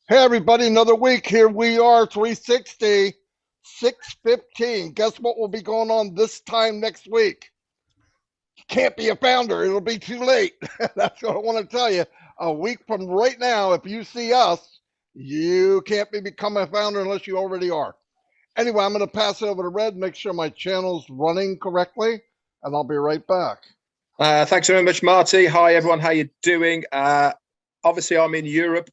Hey everybody, another week. Here we are, 360, 6:15. Guess what will be going on this time next week? Can't be a founder. It'll be too late. That's what I want to tell you. A week from right now, if you see us, you can't become a founder unless you already are. Anyway, I'm going to pass it over to Red, make sure my channel's running correctly, and I'll be right back. Thanks very much, Marty. Hi, everyone. How you doing? Obviously, I'm in Europe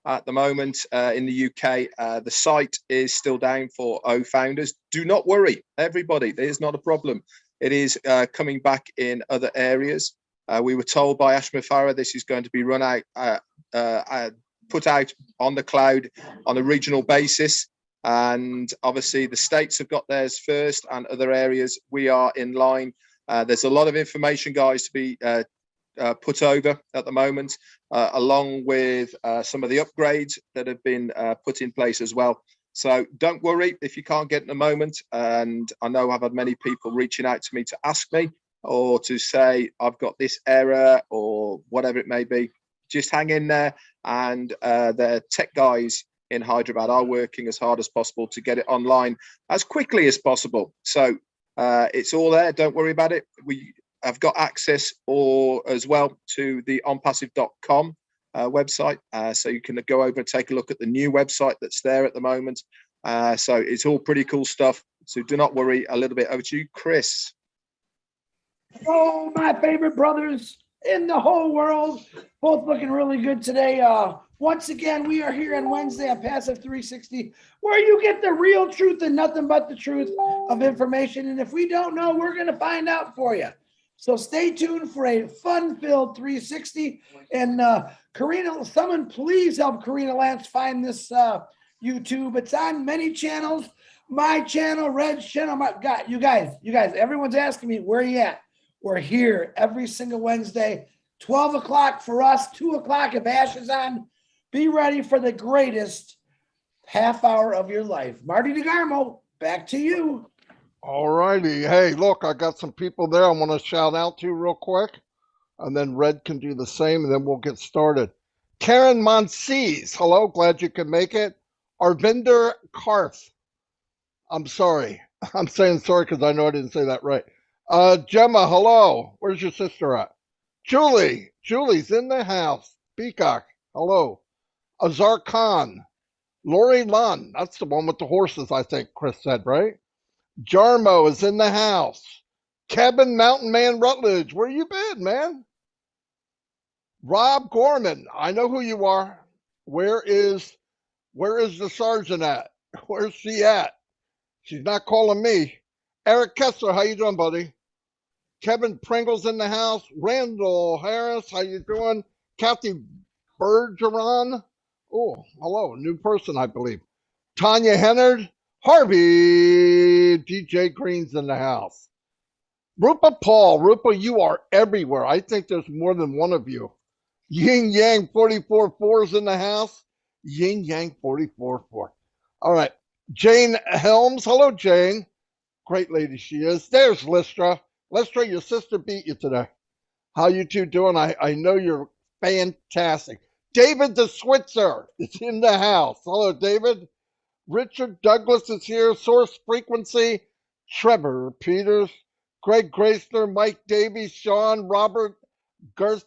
at the moment, in the UK. The site is still down for O Founders. Do not worry, everybody. There's not a problem. It is coming back in other areas. We were told by Ashma Farah this is going to be run out, put out on the cloud on a regional basis. And obviously, the states have got theirs first, and other areas we are in line. There's a lot of information, guys, to be put over at the moment, along with some of the upgrades that have been put in place as well. So don't worry if you can't get in a moment. And I know I've had many people reaching out to me to ask me or to say, I've got this error or whatever it may be. Just hang in there. And the tech guys in Hyderabad are working as hard as possible to get it online as quickly as possible. So it's all there. Don't worry about it. We have got access as well to the onpassive.com website. So you can go over and take a look at the new website that's there at the moment. So it's all pretty cool stuff. So do not worry. A little bit over to you, Chris. Oh, my favorite brothers in the whole world. Both looking really good today. Once again, we are here on Wednesday on Passive 360, where you get the real truth and nothing but the truth of information. And if we don't know, we're going to find out for you. So stay tuned for a fun-filled 360. And Karina, someone please help Karina Lance find this YouTube. It's on many channels. My channel, Red's channel. God, you guys, everyone's asking me, where are you at? We're here every single Wednesday, 12 o'clock for us, 2 o'clock if Ash is on. Be ready for the greatest half hour of your life. Marty DeGarmo, back to you. All righty. Hey, look, I got some people there I want to shout out to real quick, and then Red can do the same, and then we'll get started. Karen Monsees, hello, glad you could make it. Arvinder Karth, I'm sorry. I'm saying sorry because I know I didn't say that right. Gemma, hello. Where's your sister at? Julie's in the house. Peacock, hello. Azar Khan, Lori Lund, that's the one with the horses, I think Chris said, right? Jarmo is in the house. Kevin Mountain Man Rutledge, where you been, man? Rob Gorman, I know who you are. Where is the sergeant at? Where's she at? She's not calling me. Eric Kessler, how you doing, buddy? Kevin Pringle's in the house. Randall Harris, how you doing? Kathy Bergeron. Oh, hello, new person, I believe. Tanya Hennard. Harvey, DJ Green's in the house. Rupa Paul, you are everywhere. I think there's more than one of you. Yin Yang 44-4's in the house. Yin Yang 44-4. All right. Jane Helms. Hello, Jane. Great lady she is. There's Listra. Listra, your sister beat you today. How you two doing? I know you're fantastic. David the Switzer is in the house. Hello, David. Richard Douglas is here. Source Frequency. Trevor Peters. Greg Graysler. Mike Davies. Sean. Robert Gerther.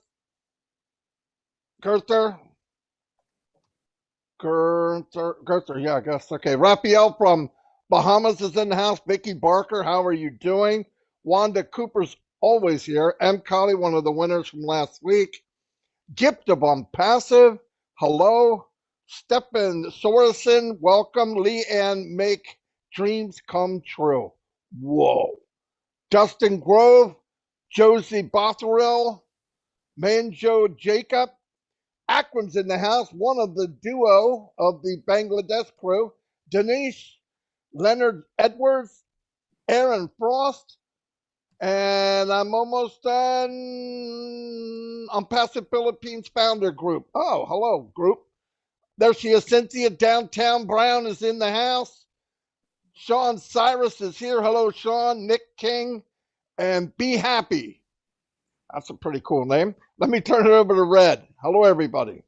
Yeah, I guess. Okay. Raphael from Bahamas is in the house. Vicky Barker, how are you doing? Wanda Cooper's always here. M. Colley, one of the winners from last week. Gift of Passive. Hello. Stephen Sorensen, welcome. Leanne, make dreams come true. Whoa. Dustin Grove, Josie Botherill, Manjo Jacob, Akron's in the house, one of the duo of the Bangladesh crew, Denise, Leonard Edwards, Aaron Frost, and I'm almost done. I'm Passive Philippines Founder Group. Oh, hello, group. There she is, Cynthia. Downtown Brown is in the house. Sean Cyrus is here. Hello, Sean. Nick King. And Be Happy. That's a pretty cool name. Let me turn it over to Red. Hello, everybody.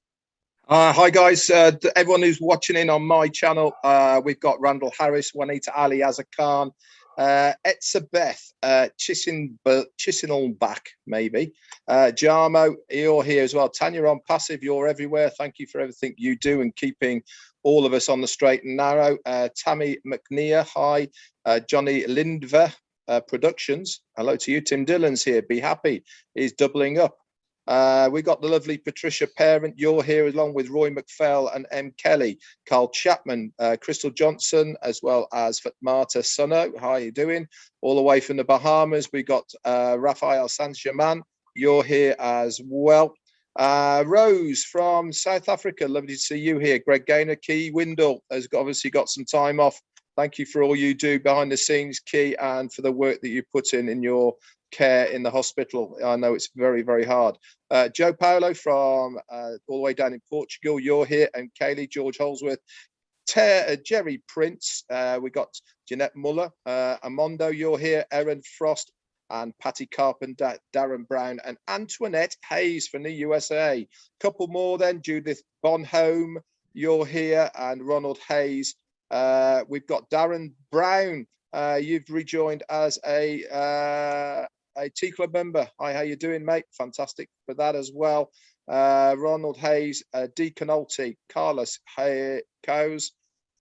Hi guys, everyone who's watching in on my channel. We've got Randall Harris, Juanita Ali, Azza Khan, Etza Beth, Chisinelbach, maybe. Jarmo, you're here as well. Tanya on Passive, you're everywhere. Thank you for everything you do and keeping all of us on the straight and narrow. Tammy McNear, hi. Johnny Lindver Productions, hello to you. Tim Dillon's here, be happy, he's doubling up. We got the lovely Patricia Parent, you're here along with Roy McFell and M. Kelly, Carl Chapman, Crystal Johnson, as well as Marta Sunno. How are you doing? All the way from the Bahamas, we got Rafael Saint-Germain, you're here as well. Rose from South Africa, lovely to see you here. Greg Gaynor, Key Windle has obviously got some time off. Thank you for all you do behind the scenes, Key, and for the work that you put in your care in the hospital. I know it's very, very hard. Joe Paulo from all the way down in Portugal, you're here, and Kaylee, George Holsworth, Jerry Prince, we got Jeanette Muller, Amondo, you're here, Erin Frost, and Patty Carpenter, Darren Brown, and Antoinette Hayes from the USA. Couple more then, Judith Bonhomme, you're here, and Ronald Hayes. We've got Darren Brown, you've rejoined as a T Club member. Hi, how you doing, mate? Fantastic for that as well. Ronald Hayes, Deacon Olty, Carlos Cows,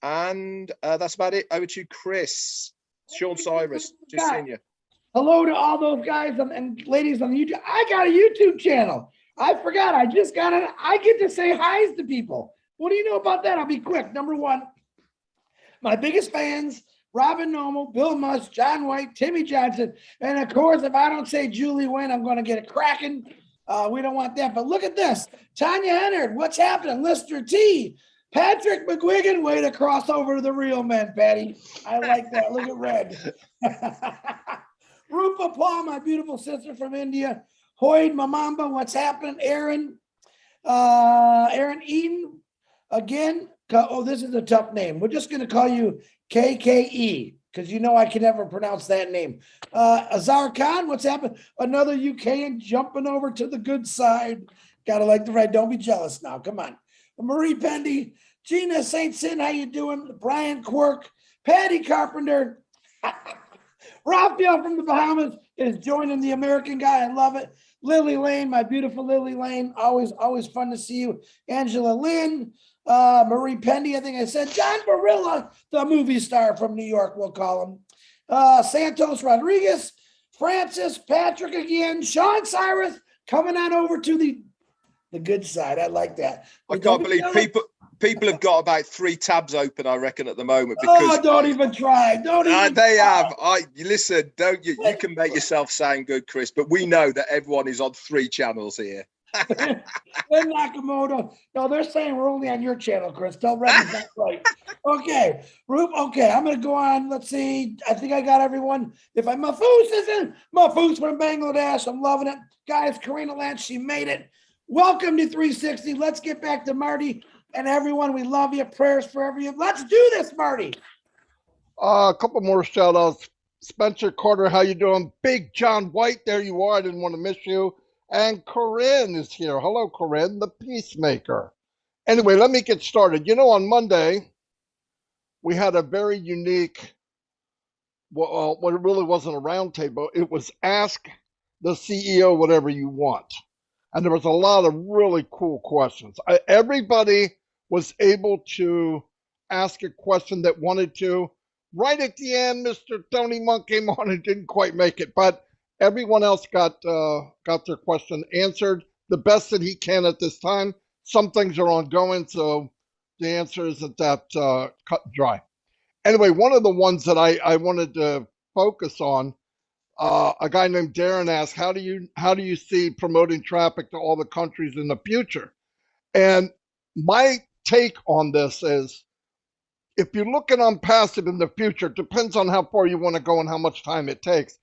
and that's about it. Over to you, Chris. Sean Cyrus, just seen you. Hello to all those guys and ladies on YouTube. I got a YouTube channel. I forgot. I just got it. I get to say hi's to people. What do you know about that? I'll be quick. Number one, my biggest fans, Robin Normal, Bill Musk, John White, Timmy Johnson, and of course, if I don't say Julie Wynn, I'm going to get it cracking. We don't want that. But look at this. Tanya Hennard, what's happening? Lister T. Patrick McGuigan, way to cross over to the real men, Patty. I like that. Look at Red. Rupa Paul, my beautiful sister from India. Hoyd Mamamba, what's happening? Aaron Eden, again. Oh, this is a tough name. We're just going to call you KKE because you know I can never pronounce that name. Azar Khan, what's happened? Another UKan jumping over to the good side. Gotta like the right. Don't be jealous now. Come on. Marie Pendy, Gina St. Sin, how you doing? Brian Quirk, Patty Carpenter, Raphael from the Bahamas is joining the American guy. I love it. Lily Lane, my beautiful Lily Lane. Always fun to see you. Angela Lynn, Marie Pendy, I think I said. John Barilla, the movie star from New York, we'll call him. Santos Rodriguez, Francis, Patrick again, Sean Cyrus, coming on over to the good side. I like that. I can't believe people have got about 3 tabs open, I reckon, at the moment. Because don't even try. Don't even they try. have. Listen, don't you? You can make yourself sound good, Chris, but we know that everyone is on 3 channels here. Then Nakamoto. No, they're saying we're only on your channel, Chris. Tell Red is not right. Okay, Rube. Okay, I'm gonna go on. Let's see. I think I got everyone. If I'm Mahfouz isn't Mahfouz from Bangladesh. I'm loving it, guys. Karina Lance, she made it. Welcome to 360. Let's get back to Marty and everyone. We love you. Prayers for everyone. Let's do this, Marty. A couple more shout outs. Spencer Carter, how you doing? Big John White, there you are. I didn't want to miss you. And Corinne is here. Hello, Corinne, the peacemaker. Anyway, let me get started. You know, on Monday, we had a very unique, well, it really wasn't a roundtable. It was ask the CEO whatever you want. And there was a lot of really cool questions. Everybody was able to ask a question that wanted to. Right at the end, Mr. Tony Monk came on and didn't quite make it, but everyone else got their question answered the best that he can at this time. Some things are ongoing, so the answer isn't that cut and dry. Anyway, one of the ones that I wanted to focus on, a guy named Darren asked, how do you see promoting traffic to all the countries in the future? And my take on this is, if you're looking on passive in the future, it depends on how far you want to go and how much time it takes.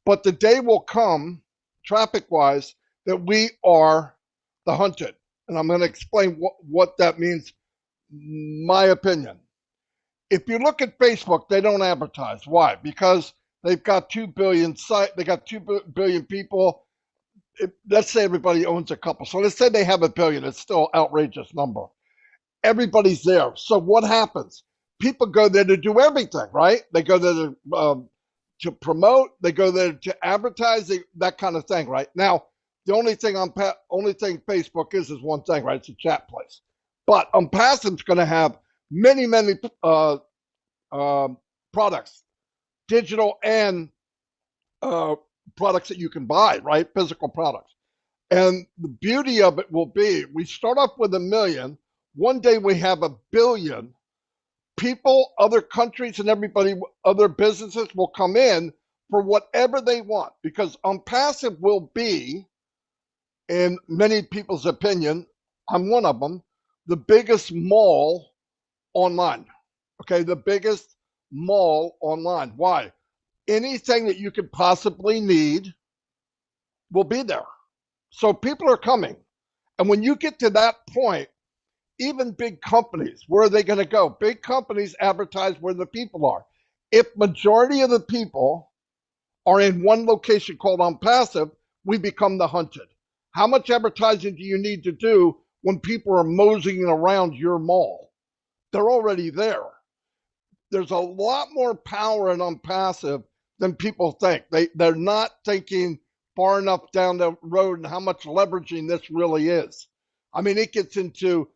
But the day will come, traffic-wise, that we are the hunted. And I'm going to explain what that means, my opinion. If you look at Facebook, they don't advertise. Why? Because they've got 2 billion they got 2 billion people. let's say everybody owns a couple. So let's say they have 1 billion. It's still an outrageous number. Everybody's there. So what happens? People go there to do everything, right? They go there to promote. They go there to advertise. That kind of thing, right? Now, the only thing Facebook is one thing, right? It's a chat place. But Passive's going to have many products, digital and products that you can buy, right? Physical products. And the beauty of it will be we start off with 1 million. One day we have 1 billion. People, other countries, and everybody, other businesses will come in for whatever they want because Passive will be, in many people's opinion, I'm one of them, the biggest mall online. Okay, the biggest mall online. Why? Anything that you could possibly need will be there. So people are coming. And when you get to that point, even big companies, where are they going to go? Big companies advertise where the people are. If majority of the people are in one location called Passive, we become the hunted. How much advertising do you need to do when people are moseying around your mall? They're already there. There's a lot more power in Passive than people think. They're not thinking far enough down the road and how much leveraging this really is. I mean, it gets into,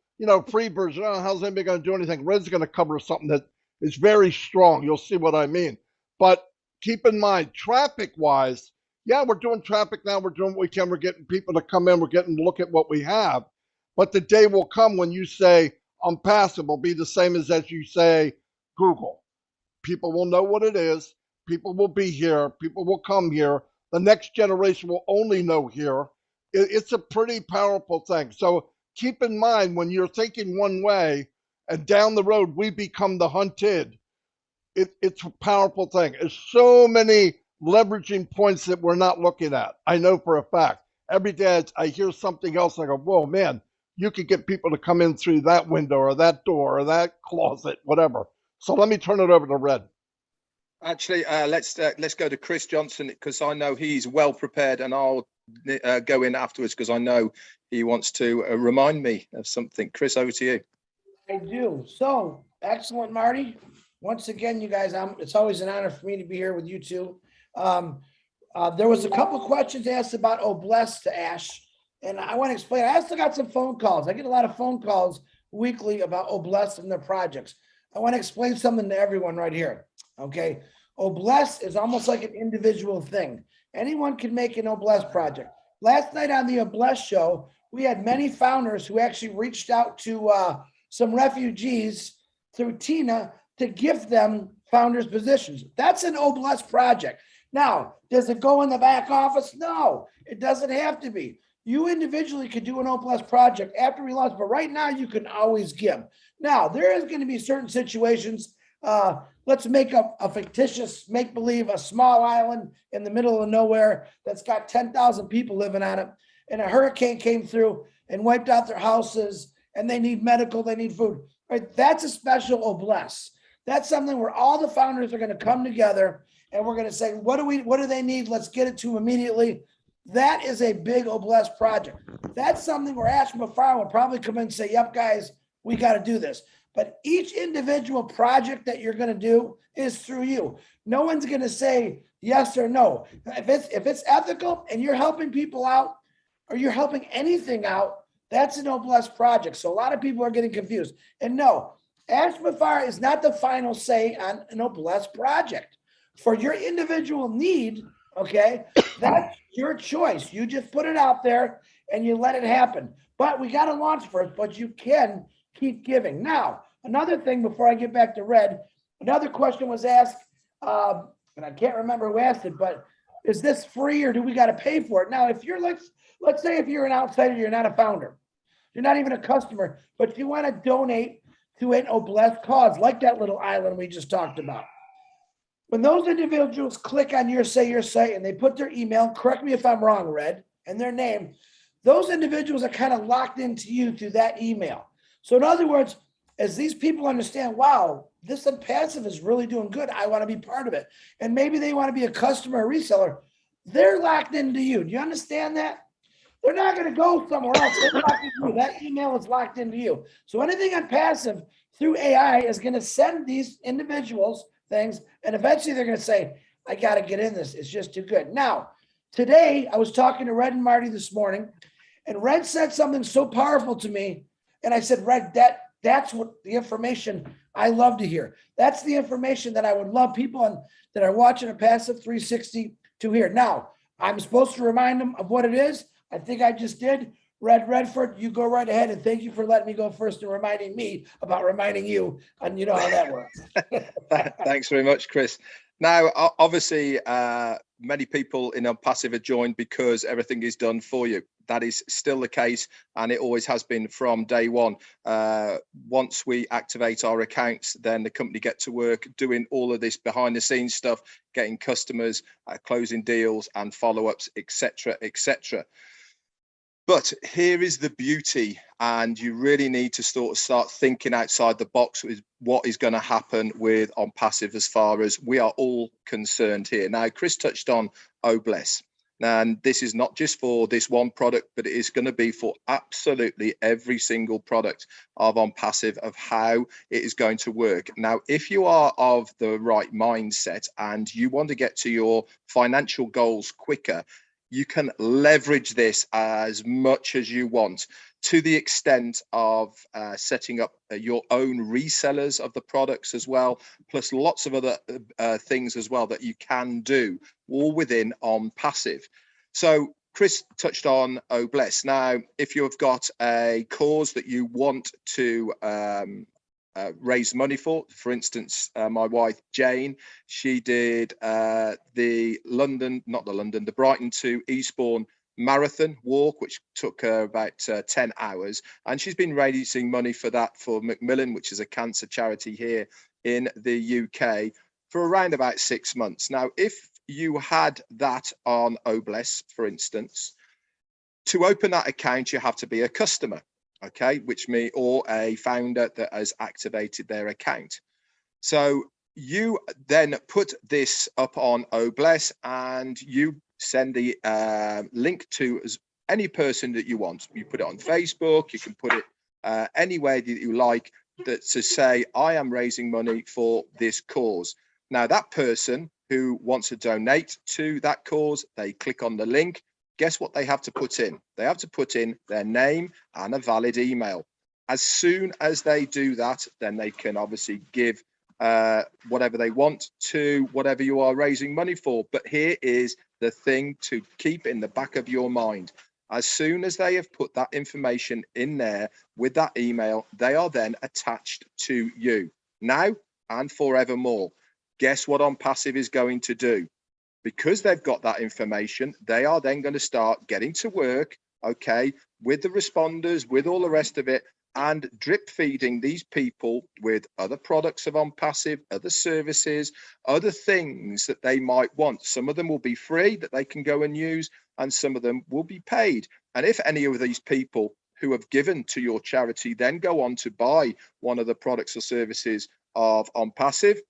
free version. Oh, how's anybody going to do anything? Red's going to cover something that is very strong. You'll see what I mean. But keep in mind, traffic-wise, yeah, we're doing traffic now. We're doing what we can. We're getting people to come in. We're getting to look at what we have. But the day will come when you say Passive will be the same as you say Google. People will know what it is. People will be here. People will come here. The next generation will only know here. It's a pretty powerful thing. So keep in mind when you're thinking one way and down the road we become the hunted, it's a powerful thing. There's so many leveraging points that we're not looking at. I know for a fact. Every day I hear something else. I go, whoa, man, you could get people to come in through that window or that door or that closet, whatever. So let me turn it over to Red. Actually, let's go to Chris Johnson because I know he's well prepared, and I'll go in afterwards because I know he wants to remind me of something. Chris, over to you. I do. So excellent, Marty. Once again, you guys, it's always an honor for me to be here with you two. There was a couple questions asked about Bless to Ash, and I want to explain. I also got some phone calls. I get a lot of phone calls weekly about Bless and their projects. I want to explain something to everyone right here. Okay. Bless is almost like an individual thing. Anyone can make an Bless project. Last night on the Bless show, we had many founders who actually reached out to some refugees through Tina to give them founders positions. That's an Bless project. Now, does it go in the back office? No, it doesn't have to be. You individually could do an Bless project after we launch, but right now you can always give. Now, there is going to be certain situations. Let's make a fictitious make-believe, a small island in the middle of nowhere that's got 10,000 people living on it, and a hurricane came through and wiped out their houses, and they need medical, they need food. Right? That's a special Bless. That's something where all the founders are going to come together, and we're going to say, what do they need? Let's get it to them immediately. That is a big Bless project. That's something where Ash Mafar will probably come in and say, yep, guys, we got to do this. But each individual project that you're going to do is through you. No one's going to say yes or no. If it's ethical and you're helping people out or you're helping anything out, that's an Bless project. So a lot of people are getting confused. And no, Ash Mafar is not the final say on an Bless project. For your individual need, okay, that's your choice. You just put it out there and you let it happen. But we got to launch first, but you can keep giving. Now, another thing before I get back to Red, another question was asked, and I can't remember who asked it, but is this free or do we got to pay for it? Now, if you're let's say if you're an outsider, you're not a founder, you're not even a customer, but you want to donate to an Bless cause, like that little island we just talked about. When those individuals click on your site and they put their email, correct me if I'm wrong, Red, and their name, those individuals are kind of locked into you through that email. So in other words, as these people understand, wow, this Passive is really doing good, I want to be part of it. And maybe they want to be a customer or reseller. They're locked into you. Do you understand that? They're not going to go somewhere else. They're locked into you. That email is locked into you. So anything on passive through AI is going to send these individuals things, and eventually they're going to say, I got to get in this. It's just too good. Now, today I was talking to Red and Marty this morning, and Red said something so powerful to me. And I said, Red, that's what the information I love to hear. That's the information that I would love people that are watching a Passive 360 to hear. Now, I'm supposed to remind them of what it is. I think I just did. Redfern, you go right ahead, and thank you for letting me go first and reminding me about reminding you, and you know how that works. Thanks very much, Chris. Now, obviously, many people in Unpassive are joined because everything is done for you. That is still the case, and it always has been from day one. Once we activate our accounts, then the company get to work doing all of this behind the scenes stuff, getting customers, closing deals and follow-ups, etc., etc. But here is the beauty, and you really need to start thinking outside the box with what is going to happen with Unpassive as far as we are all concerned here. Now, Chris touched on Bless. And this is not just for this one product, but it is going to be for absolutely every single product of Unpassive, of how it is going to work. Now, if you are of the right mindset and you want to get to your financial goals quicker, you can leverage this as much as you want, to the extent of setting up your own resellers of the products as well, plus lots of other things as well that you can do, all within Unpassive. So Chris touched on Bless. Now, if you've got a cause that you want to raise money for instance, my wife Jane, she did the Brighton to Eastbourne marathon walk, which took her about 10 hours, and she's been raising money for that for Macmillan, which is a cancer charity here in the UK, for around about 6 months. Now, if you had that on Bless, for instance, to open that account you have to be a customer, okay, or a founder that has activated their account. So you then put this up on Bless, and you send the link to any person that you want. You put it on Facebook, you can put it anywhere that you like, that to say, I am raising money for this cause. Now, that person who wants to donate to that cause, they click on the link. Guess what they have to put in? They have to put in their name and a valid email. As soon as they do that, then they can obviously give whatever they want to whatever you are raising money for. But here is the thing to keep in the back of your mind. As soon as they have put that information in there with that email, they are then attached to you now and forevermore. Guess what Unpassive is going to do? Because they've got that information, they are then going to start getting to work, okay, with the responders, with all the rest of it, and drip feeding these people with other products of Unpassive, other services, other things that they might want. Some of them will be free that they can go and use, and some of them will be paid. And if any of these people who have given to your charity then go on to buy one of the products or services of Unpassive,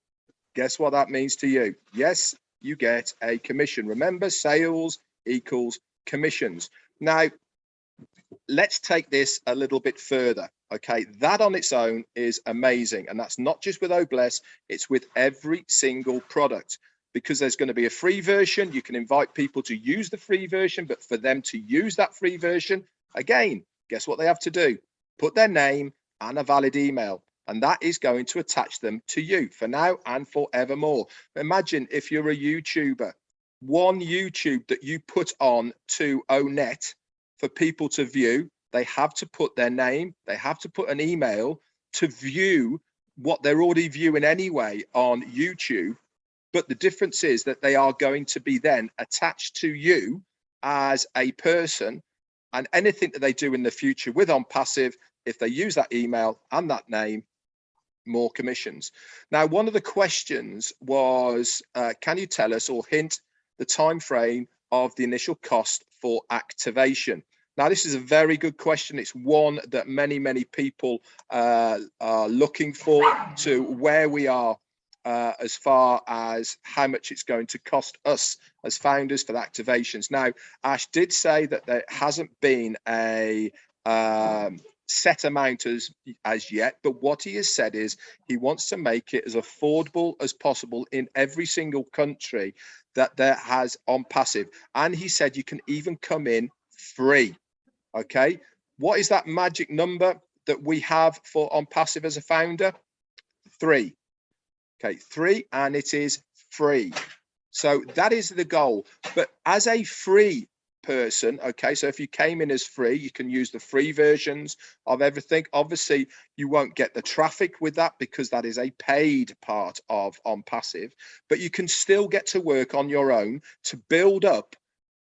guess what that means to you? Yes, you get a commission. Remember, sales equals commissions. Now, let's take this a little bit further. Okay, that on its own is amazing. And that's not just with Bless, it's with every single product, because there's going to be a free version. You can invite people to use the free version, but for them to use that free version, again, guess what they have to do? Put their name and a valid email. And that is going to attach them to you for now and forevermore. Imagine if you're a YouTuber, one YouTube that you put on to Onet for people to view, they have to put their name, they have to put an email to view what they're already viewing anyway on YouTube. But the difference is that they are going to be then attached to you as a person, and anything that they do in the future with Unpassive, if they use that email and that name, more commissions. Now, one of the questions was, can you tell us or hint the time frame of the initial cost for activation? Now, this is a very good question. It's one that many people are looking for, to where we are as far as how much it's going to cost us as founders for the activations. Now, Ash did say that there hasn't been a set amount as yet, but what he has said is he wants to make it as affordable as possible in every single country that there has on passive. And he said you can even come in free. Okay, what is that magic number that we have for on passive as a founder? 3. Okay, 3, and it is free. So that is the goal. But as a free person, okay, so if you came in as free, you can use the free versions of everything. Obviously, you won't get the traffic with that because that is a paid part of on passive, but you can still get to work on your own to build up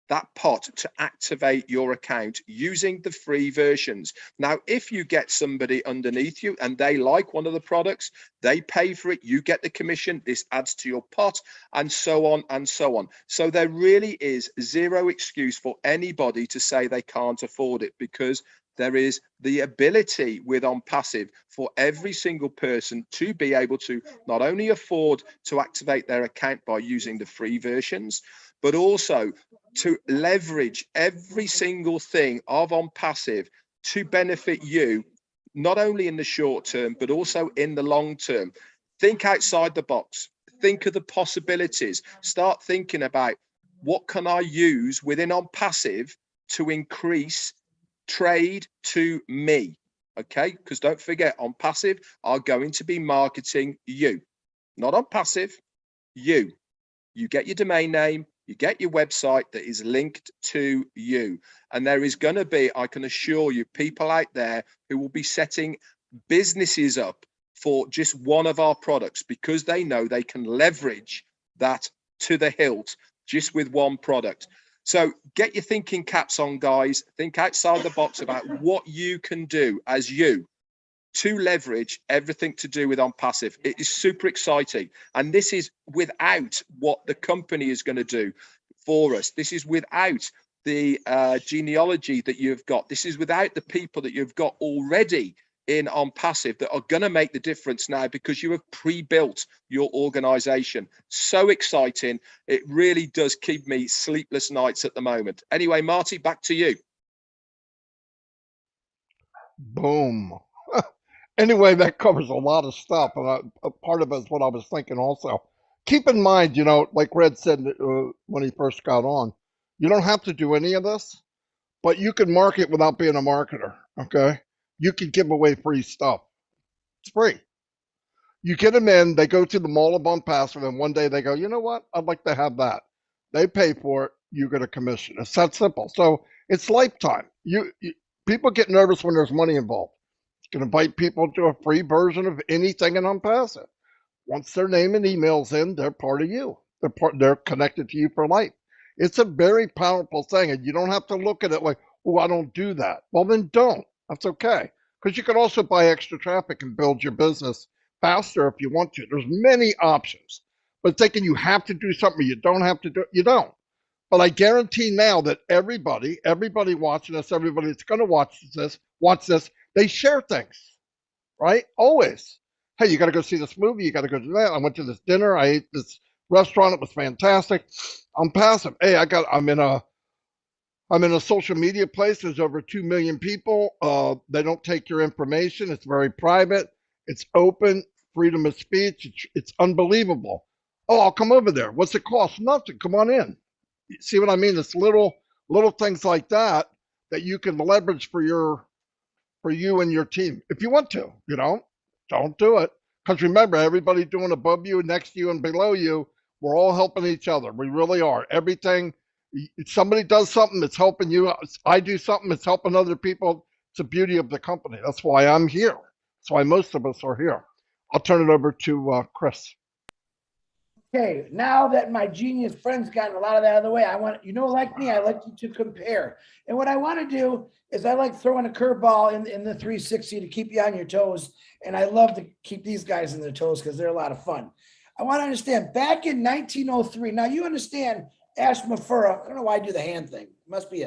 that pot to activate your account using the free versions. Now, if you get somebody underneath you and they like one of the products, they pay for it, you get the commission, this adds to your pot, and so on and so on. So there really is zero excuse for anybody to say they can't afford it, because there is the ability with on passive for every single person to be able to not only afford to activate their account by using the free versions, but also to leverage every single thing of on passive to benefit you, not only in the short term, but also in the long term. Think outside the box. Think of the possibilities. Start thinking about what can I use within on passive to increase trade to me. Okay, because don't forget, on passive are going to be marketing you, not on passive, you. You get your domain name, you get your website that is linked to you. And there is going to be, I can assure you, people out there who will be setting businesses up for just one of our products because they know they can leverage that to the hilt just with one product. So get your thinking caps on, guys. Think outside the box about what you can do as you to leverage everything to do with on passive. It is super exciting. And this is without what the company is going to do for us. This is without the genealogy that you've got. This is without the people that you've got already in on passive that are going to make the difference now because you have pre-built your organization. So exciting. It really does keep me sleepless nights at the moment. Anyway, Marty, back to you. Boom. Anyway, that covers a lot of stuff, and a part of it is what I was thinking also. Keep in mind, like Red said when he first got on, you don't have to do any of this, but you can market without being a marketer, okay? You can give away free stuff. It's free. You get them in, they go to the mall of on passive, and one day they go, you know what? I'd like to have that. They pay for it, you get a commission. It's that simple. So it's lifetime. People get nervous when there's money involved. Can invite people to a free version of anything in Unpassive. Once their name and email's in, they're part of you. They're connected to you for life. It's a very powerful thing, and you don't have to look at it like, oh, I don't do that. Well, then don't. That's okay. Because you can also buy extra traffic and build your business faster if you want to. There's many options. But thinking you have to do something you don't have to do, you don't. But I guarantee now that everybody watching this, everybody that's going to watch this, they share things, right? Always. Hey, you got to go see this movie. You got to go do that. I went to this dinner. I ate this restaurant. It was fantastic. I'm passive. Hey, I'm in a social media place. There's over 2 million people. They don't take your information. It's very private. It's open. Freedom of speech. It's unbelievable. Oh, I'll come over there. What's it cost? Nothing. Come on in. See what I mean? It's little things like that you can leverage for you and your team. If you want to, don't do it. Because remember, everybody doing above you, next to you, and below you, we're all helping each other. We really are. Everything, if somebody does something, it's helping you. I do something, it's helping other people. It's the beauty of the company. That's why I'm here. That's why most of us are here. I'll turn it over to Chris. Okay, now that my genius friend's gotten a lot of that out of the way, like me, I like to compare. And what I want to do is I like throwing a curveball in the 360 to keep you on your toes. And I love to keep these guys on their toes because they're a lot of fun. I want to understand, back in 1903, now you understand Ash Mafura, I don't know why I do the hand thing. It must be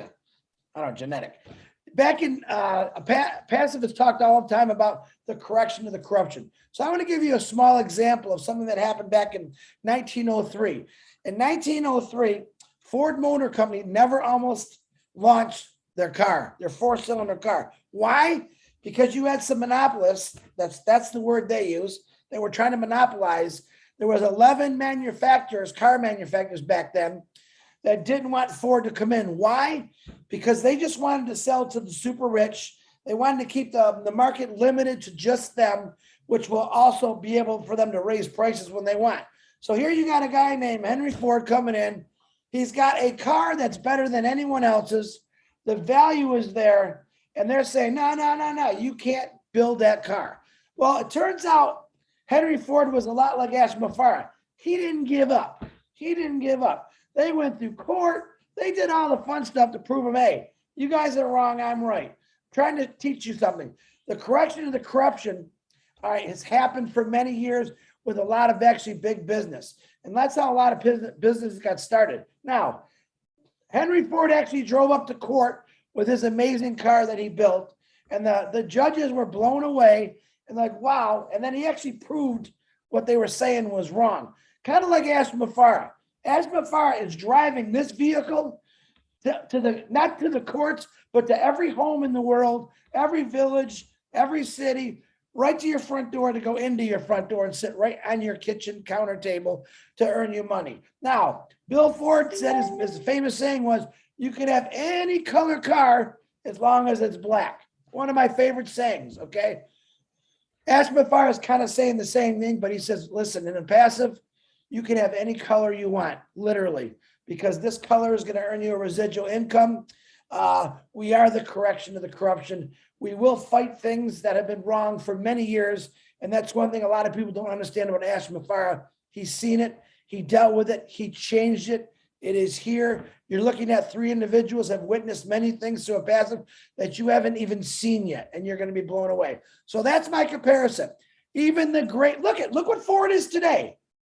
genetic. back in Passive has talked all the time about the correction of the corruption. So I want to give you a small example of something that happened back in 1903. In 1903, Ford Motor Company never almost launched their car, their four-cylinder car. Why? Because you had some monopolists, that's the word they use, they were trying to monopolize. There was 11 manufacturers, car manufacturers back then, that didn't want Ford to come in. Why? Because they just wanted to sell to the super rich. They wanted to keep the market limited to just them, which will also be able for them to raise prices when they want. So here you got a guy named Henry Ford coming in. He's got a car that's better than anyone else's. The value is there. And they're saying, no, you can't build that car. Well, it turns out Henry Ford was a lot like Ashma Farah. He didn't give up. They went through court. They did all the fun stuff to prove him, hey, you guys are wrong, I'm right. I'm trying to teach you something. The correction of the corruption, all right, has happened for many years with a lot of actually big business. And that's how a lot of businesses got started. Now, Henry Ford actually drove up to court with his amazing car that he built. And the judges were blown away and like, wow. And then he actually proved what they were saying was wrong. Kind of like Ashma Farah. Ashma Farah is driving this vehicle to the, not to the courts, but to every home in the world, every village, every city, right to your front door to go into your front door and sit right on your kitchen counter table to earn you money. Now, Bill Ford said his famous saying was, you can have any color car as long as it's black. One of my favorite sayings, okay? Ashma Farah is kind of saying the same thing, but he says, listen, in a passive, you can have any color you want, literally, because this color is going to earn you a residual income. We are the correction of the corruption. We will fight things that have been wrong for many years. And that's one thing a lot of people don't understand about Ashma Farah. He's seen it. He dealt with it. He changed it. It is here. You're looking at three individuals have witnessed many things to a passive that you haven't even seen yet, and you're going to be blown away. So that's my comparison. Even the great, look what Ford is today.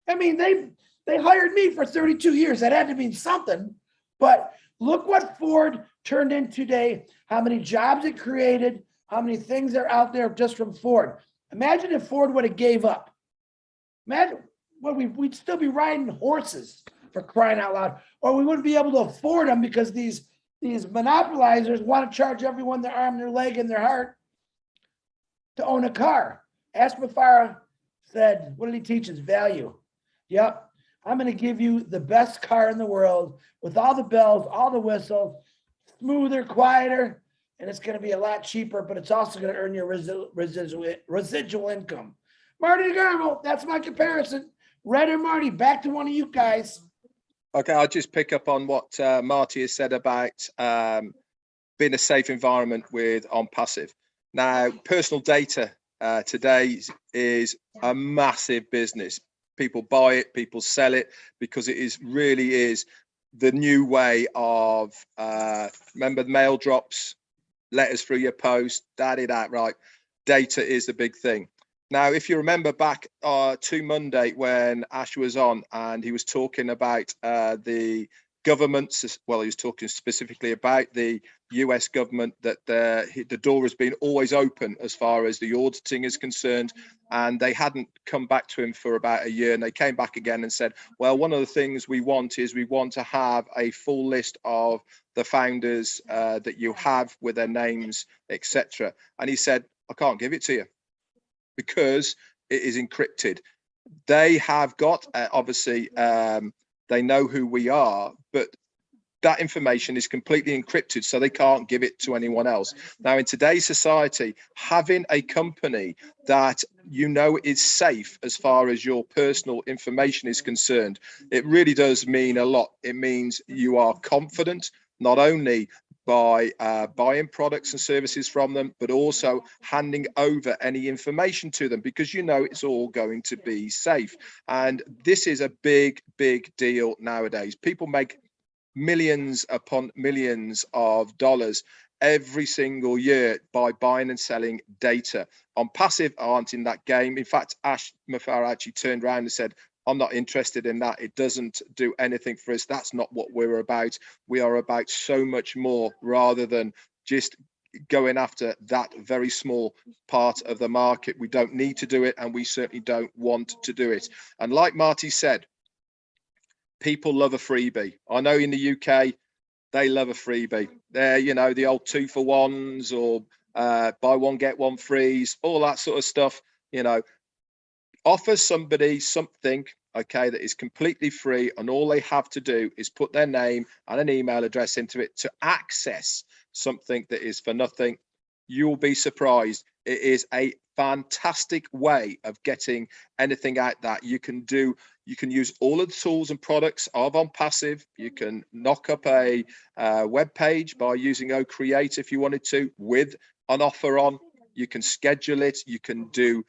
I mean, they hired me for 32 years. That had to mean something. But look what Ford turned in today, how many jobs it created, how many things are out there just from Ford. Imagine if Ford would have gave up. Imagine what we'd still be riding horses, for crying out loud, or we wouldn't be able to afford them because these monopolizers want to charge everyone their arm, their leg, and their heart to own a car. Ashma Farah said, what did he teach us? Value. Yep. I'm going to give you the best car in the world with all the bells, all the whistles, smoother, quieter, and it's going to be a lot cheaper, but it's also going to earn you residual income. Marty DeGarmo, that's my comparison. Red or Marty, back to one of you guys. Okay, I'll just pick up on what Marty has said about being a safe environment on passive. Now, personal data today is a massive business. People buy it, people sell it, because it really is the new way of, remember mail drops, letters through your post, right? Data is the big thing. Now, if you remember back to Monday when Ash was on and he was talking about the government, well, he was talking specifically about the US government, that the door has been always open as far as the auditing is concerned. And they hadn't come back to him for about a year. And they came back again and said, well, one of the things we want to have a full list of the founders that you have with their names, etc. And he said, I can't give it to you, because it is encrypted. They have got, obviously, they know who we are, but that information is completely encrypted, so they can't give it to anyone else. Now, in today's society, having a company that you know is safe as far as your personal information is concerned, it really does mean a lot. It means you are confident, not only by buying products and services from them, but also handing over any information to them, because you know it's all going to be safe. And this is a big, big deal nowadays. People make millions upon millions of dollars every single year by buying and selling data. On passive aren't in that game. In fact, Ash Farah actually turned around and said, I'm not interested in that. It doesn't do anything for us. That's not what we're about. We are about so much more, rather than just going after that very small part of the market. We don't need to do it, and we certainly don't want to do it. And like Marty said, people love a freebie. I know in the UK, they love a freebie. They're, you know, the old 2-for-1s or buy one, get one frees, all that sort of stuff. You know, offer somebody something, okay, that is completely free, and all they have to do is put their name and an email address into it to access something that is for nothing. You'll be surprised. It is a fantastic way of getting anything out that you can do. You can use all of the tools and products of On Passive. You can knock up a web page by using OCreate if you wanted to, with an offer on. You can schedule it. You can do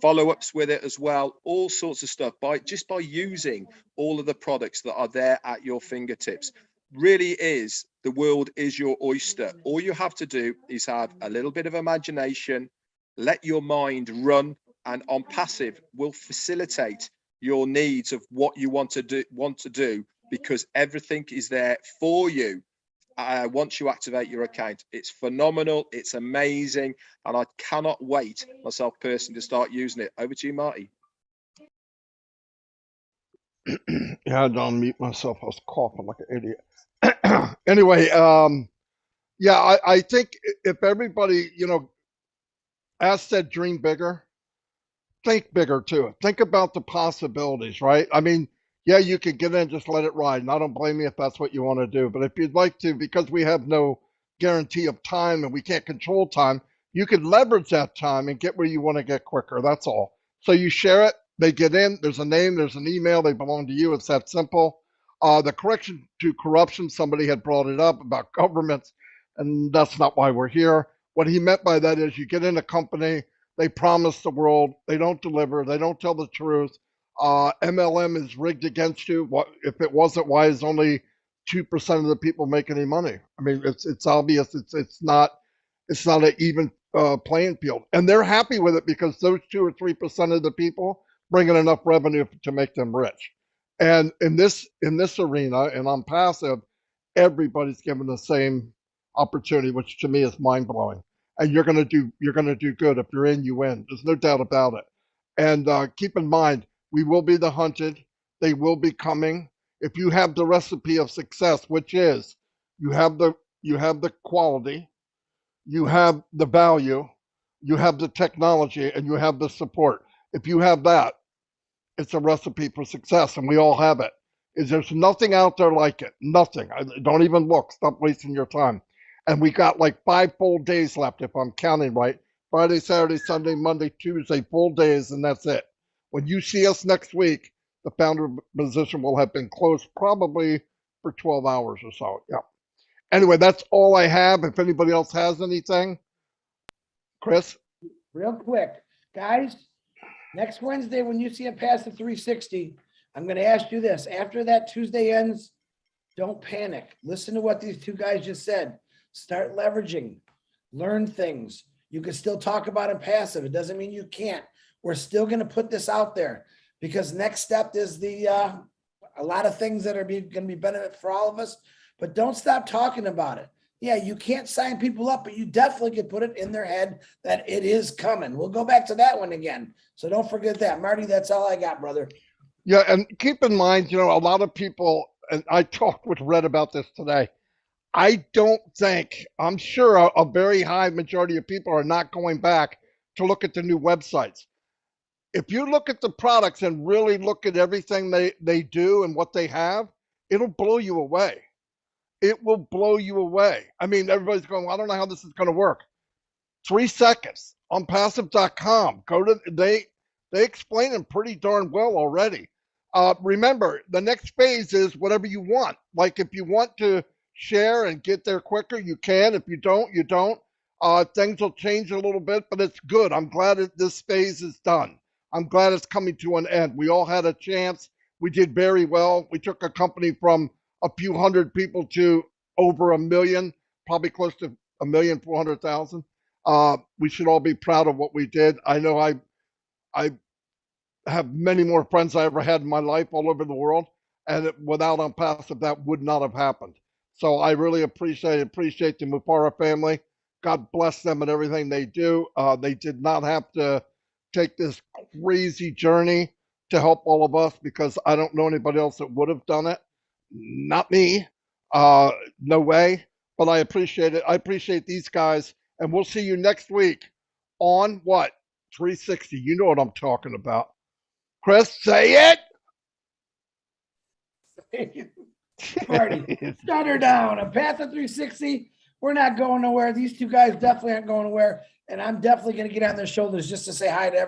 follow-ups with it as well, all sorts of stuff by using all of the products that are there at your fingertips. Really is, the world is your oyster. All you have to do is have a little bit of imagination, let your mind run, and On Passive will facilitate your needs of what you want to do, because everything is there for you. Once you activate your account, it's phenomenal, it's amazing, and I cannot wait myself personally to start using it. Over to you, Marty. Yeah, I had to unmute myself. I was coughing like an idiot. Anyway, yeah, I think if everybody, you know, as said, dream bigger, think bigger too. Think about the possibilities, right? I mean, yeah, you could get in and just let it ride, and I don't blame you if that's what you want to do. But if you'd like to, because we have no guarantee of time and we can't control time, you could leverage that time and get where you want to get quicker. That's all. So you share it, they get in, there's a name, there's an email, they belong to you. It's that simple. The correction to corruption, somebody had brought it up about governments, and that's not why we're here. What he meant by that is you get in a company, they promise the world, they don't deliver, they don't tell the truth. MLM is rigged against you. What if it wasn't? Why is only 2% of the people make any money? I mean, it's obvious. It's not an even playing field, and they're happy with it because those 2 or 3% of the people bring in enough revenue to make them rich. And in this arena, and on passive, everybody's given the same opportunity, which to me is mind blowing. And you're gonna do good. If you're in, you win. There's no doubt about it. And keep in mind, we will be the hunted. They will be coming. If you have the recipe of success, which is you have the quality, you have the value, you have the technology, and you have the support. If you have that, it's a recipe for success, and we all have it. There's nothing out there like it. Nothing. Don't even look. Stop wasting your time. And we got like 5 full days left, if I'm counting right. Friday, Saturday, Sunday, Monday, Tuesday, full days, and that's it. When you see us next week, the founder position will have been closed probably for 12 hours or so. Yeah. Anyway, that's all I have. If anybody else has anything, Chris? Real quick, guys, next Wednesday, when you see it past the 360, I'm going to ask you this. After that Tuesday ends, don't panic. Listen to what these two guys just said. Start leveraging. Learn things. You can still talk about it passive. It doesn't mean you can't. We're still going to put this out there because next step is a lot of things that are going to be benefit for all of us, but don't stop talking about it. Yeah, you can't sign people up, but you definitely can put it in their head that it is coming. We'll go back to that one again. So don't forget that. Marty, that's all I got, brother. Yeah, and keep in mind, you know, a lot of people, and I talked with Red about this today, I'm sure a very high majority of people are not going back to look at the new websites. If you look at the products and really look at everything they do and what they have, it'll blow you away. It will blow you away. I mean, everybody's going, well, I don't know how this is going to work. 3 seconds on passive.com. They explain them pretty darn well already. Remember, the next phase is whatever you want. Like if you want to share and get there quicker, you can. If you don't, you don't. Things will change a little bit, but it's good. I'm glad that this phase is done. I'm glad it's coming to an end. We all had a chance. We did very well. We took a company from a few hundred people to over 1 million, probably close to 1,400,000. We should all be proud of what we did. I know I have many more friends I ever had in my life all over the world, and without On Passive, that would not have happened. So I really appreciate the Mupara family. God bless them and everything they do. They did not have to take this crazy journey to help all of us because I don't know anybody else that would have done it. Not me. No way. But I appreciate it. I appreciate these guys. And we'll see you next week on what? 360. You know what I'm talking about. Chris, say it. Marty, shut her down. A Path of 360. We're not going nowhere. These two guys definitely aren't going nowhere. And I'm definitely going to get on their shoulders just to say hi to everyone.